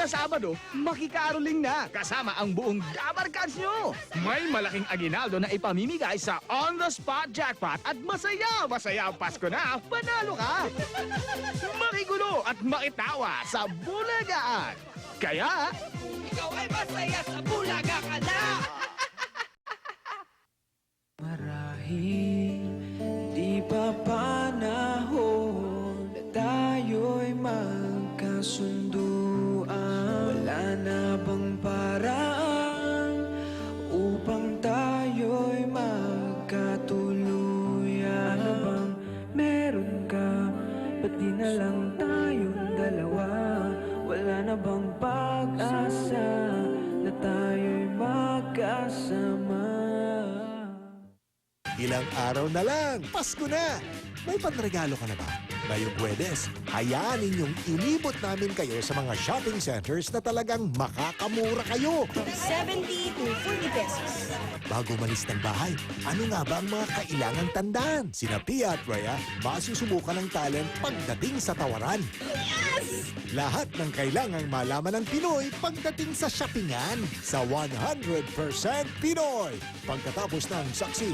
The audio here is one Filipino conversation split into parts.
Sa Sabado, makikaroling na kasama ang buong Dabar Cats nyo. May malaking aginaldo na ipamimigay sa On The Spot Jackpot at masaya ang Pasko na, panalo ka! Makigulo at makitawa sa Bulagaan. Kaya, Ikaw ay masaya sa bulaga ka na! Marahil di pa panahon na tayo'y magkasunduan. Wala na bang paraan upang tayo'y magkatuluyan? Ano bang meron ka? Ba't di na lang tayong dalawa? Wala na bang pag-asa na tayo'y magkasama? Ilang araw na lang, Pasko na! May panregalo ka na ba? Ngayong Huwebes, hayaan ninyong inibot namin kayo sa mga shopping centers na talagang makakamura kayo. 70 to 40 pesos. Bago malis ng bahay, ano nga ba ang mga kailangang tandaan? Sina Pia at Rhea, masusubukan ng talent pagdating sa tawaran. Yes! Lahat ng kailangang malaman ng Pinoy pagdating sa shoppingan sa 100% Pinoy. Pagkatapos ng saksi,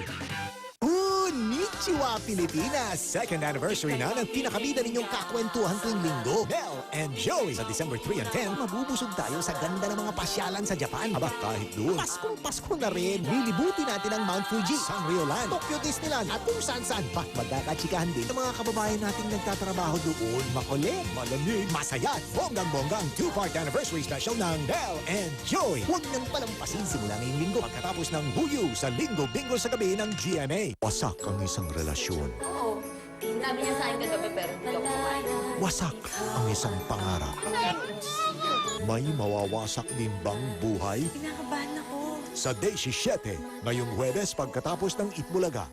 Konnichiwa, Pilipinas! Second anniversary na ng pinakabida ninyong kakwentuhan tuwing linggo, Mel and Joey. Sa December 3 and 10, mabubusog tayo sa ganda ng mga pasyalan sa Japan. Aba, kahit doon, Paskong-Pasko na rin. Lilibutin natin ang Mount Fuji, Sanrio-Land, Tokyo Disneyland, at kung saan-saan pa. Magkakatsikahan din ng mga kababayan nating nagtatrabaho doon. Makulit, malamig, masaya at bonggang-bonggang two-part anniversary special ng Mel and Joey. Huwag nang palampasin simula ngayong linggo pagkatapos ng Huyu sa Linggo Bingo sa gabi ng GMA. Wasak ang isang relasyon. Oo. Sabi niya sa akin kagabi pero hindi ako kumain. Wasak ang isang pangarap. May mawawasak din bang buhay? Kinakabahan ako. Sa Day 17, ngayong Huwebes pagkatapos ng Itbulaga.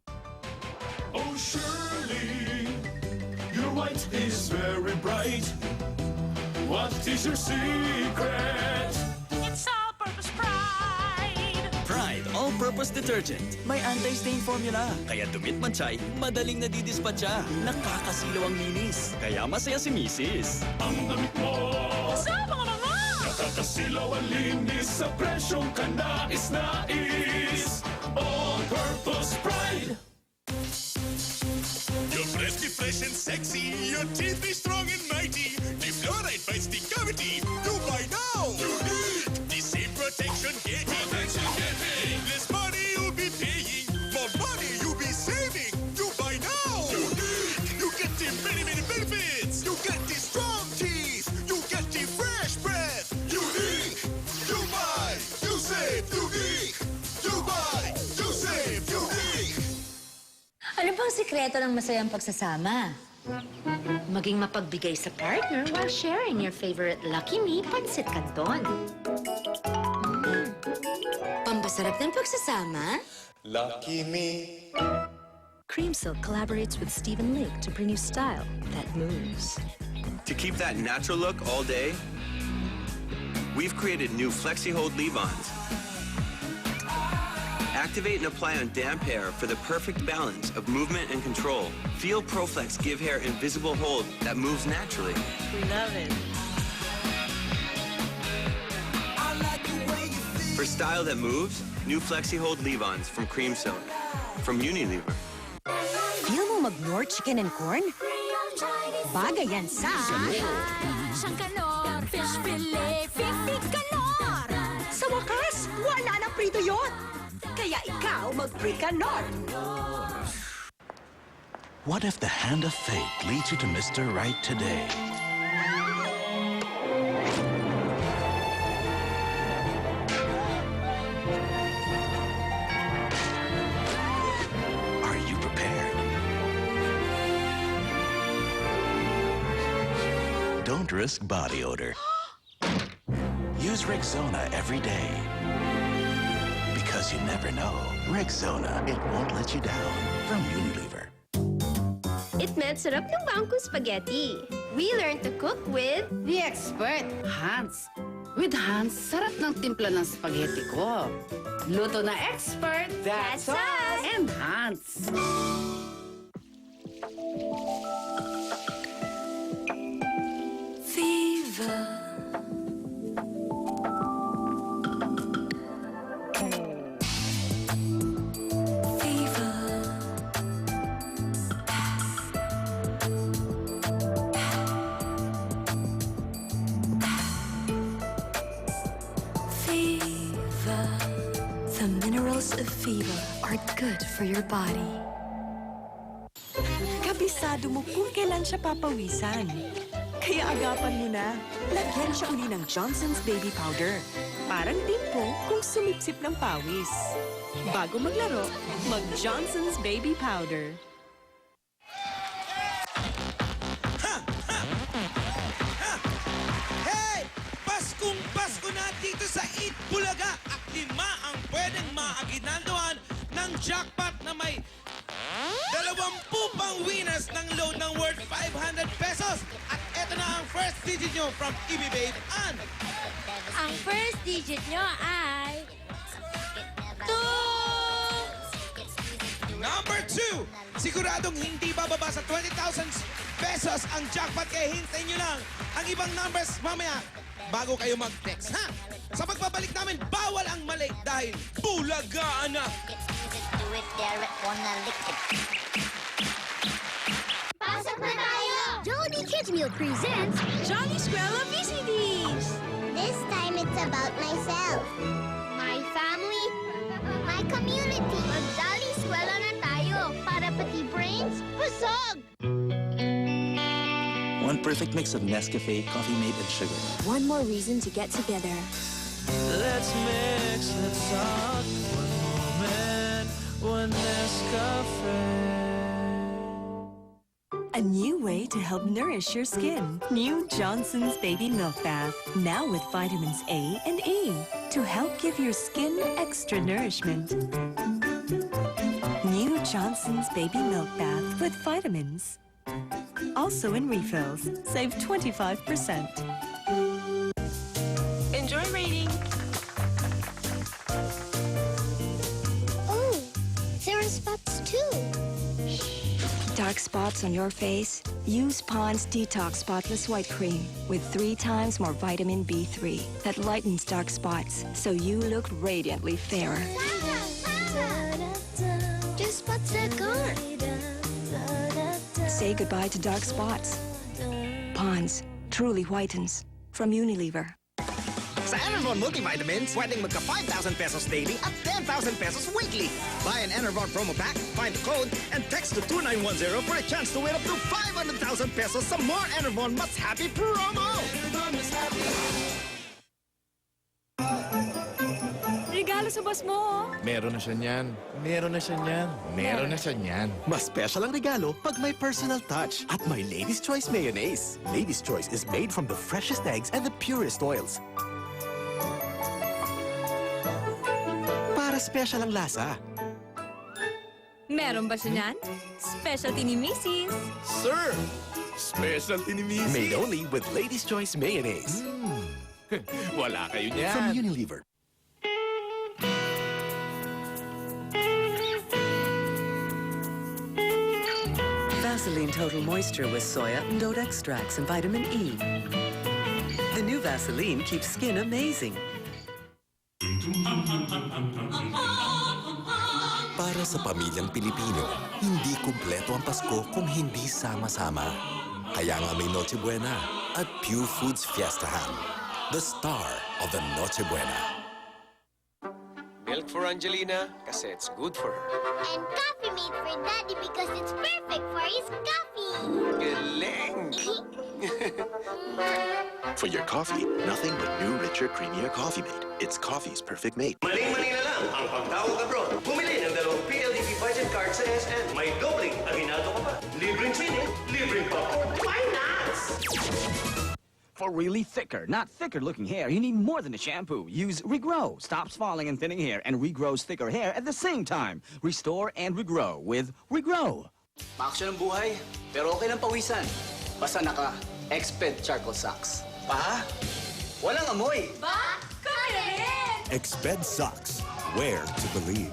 Oh, Shirley, your white is very bright. What is your secret? It's all-purpose Pride! Pride All-Purpose Detergent. May anti-stain formula. Kaya dumit man chay, madaling nadidispatcha. Nakakasilaw ang linis. Kaya masaya si Mrs. Ang damit mo, Sa mga mama! nakakasilaw ang linis sa presyong kanais-nais. All-purpose Pride. You're freshy, fresh and sexy. Your teeth be strong and mighty. The fluoride fights the cavity. Do buy now. Unique. The same protection getting. Less money you'll be paying. More money you'll be saving. Do buy now. Unique. You get the many, many benefits. You get the strong teeth. You get the fresh breath. Unique. You buy. You save. Unique. You buy. You save. Unique. Ano bang sikreto ng masayang pagsasama? Maging mapagbigay sa partner while sharing your favorite Lucky Me Pancit Canton. Pampasarap ng pagsasama? Lucky me. Cream Silk collaborates with Stephen Lake to bring you style that moves. To keep that natural look all day, we've created new Flexi Hold leave-ons. Activate and apply on damp hair for the perfect balance of movement and control. Feel ProFlex give hair invisible hold that moves naturally. Love it. For style that moves, new Flexi Hold leave-ons from Cream Silk. From Unilever. Feel mo mag-Nor Chicken and Corn? Bagay yan sa... Siyang kanor, fish fillet, 50 kanor! Sa wakas, wala nang prito yun! Kaya ikaw mag-free ka, Nor! What if the hand of fate leads you to Mr. Right today? Are you prepared? Don't risk body odor. Use Rexona every day. Because you never know. Rexona, it won't let you down. From Unilever. It meant sarap ng bangko spaghetti. We learned to cook with The expert, Hans. With Hans, sarap ng timpla ng spaghetti ko. Luto na expert, That's us! and Hans. Viva are good for your body. Kabisado mo kung kailan siya papawisan. Kaya agapan mo na. Lagyan siya uli ng Johnson's Baby Powder. Parang timpo kung sumipsip ng pawis. Bago maglaro, mag-Johnson's Baby Powder. Hey! Paskong Pasko na dito sa Eat Bulaga at 5 ang pwedeng maaginaldohan ng jackpot na may 20 pang winners ng load ng worth 500 pesos. At eto na ang first digit nyo from EB Babe Ann. Ang first digit nyo ay... Number 2, siguradong hindi bababa sa 20,000 pesos ang jackpot kaya hintayin nyo lang ang ibang numbers mamaya bago kayo mag-text, ha? Sa pagbabalik namin, bawal ang mali dahil bulagaan na! Pasok na tayo! Jollibee Kids Meal presents Jolly Squirrel VCDs! This time it's about myself, my family, my community. Mag-Jolly Squirrel na tayo para pati brains busog! One perfect mix of Nescafe, Coffee Mate, and sugar. One more reason to get together. Let's mix, let's talk. One moment, one Nescafe. A new way to help nourish your skin. New Johnson's Baby Milk Bath. Now with vitamins A and E to help give your skin extra nourishment. New Johnson's Baby Milk Bath with vitamins. Also in refills. Save 25%. Enjoy reading! Oh, there are spots too. Dark spots on your face? Use Pond's Detox Spotless White Cream with 3 times more vitamin B3 that lightens dark spots so you look radiantly fairer. Just spots are gone. Say goodbye to dark spots. Pond's truly whitens. From Unilever. Sa Enervon Multivitamins, pwedeng magka 5,000 pesos daily at 10,000 pesos weekly. Buy an Enervon promo pack, find the code, and text to 2910 for a chance to win up to 500,000 pesos sa more Enervon Mas Happy promo! Regalo sa boss mo! Meron na siya niyan. Meron na siya niyan. Meron na siya niyan. Mas special ang regalo pag may personal touch at may Lady's Choice Mayonnaise. Lady's Choice is made from the freshest eggs and the purest oils. Para special ang lasa. Meron ba siya niyan? Specialty ni Mrs. Sir! Specialty ni Missy. Made only with Lady's Choice Mayonnaise. Wala kayo niyan. From Unilever. Vaseline Total Moisture with soya and oat extracts and vitamin E. The new Vaseline keeps skin amazing. Para sa pamilyang Pilipino, hindi kumpleto ang Pasko kung hindi sama-sama. Kaya nga may Noche Buena at Pure Foods Fiesta Ham, the star of the Noche Buena. Milk for Angelina kasi it's good for her. And Coffee Mate for Daddy because it's perfect for his coffee. Galing! For your coffee, nothing but new, richer, creamier Coffee Mate. It's coffee's perfect mate. Maling-mali na lang ang pagtawag abroad. Bumili ng 2 PLDT budget card sa SM. May dobling aginado ka pa. Libreng sine, libreng popcorn. Why not? For really thicker, not thicker-looking hair, you need more than a shampoo. Use Regrow. Stops falling and thinning hair and regrows thicker hair at the same time. Restore and regrow with Regrow. Maaksyon ang buhay, pero okay lang pawisan. Basta naka-Exped Charcoal Socks. Pa? Walang amoy! Ba? Kaya rin! Exped Socks. Wear to believe.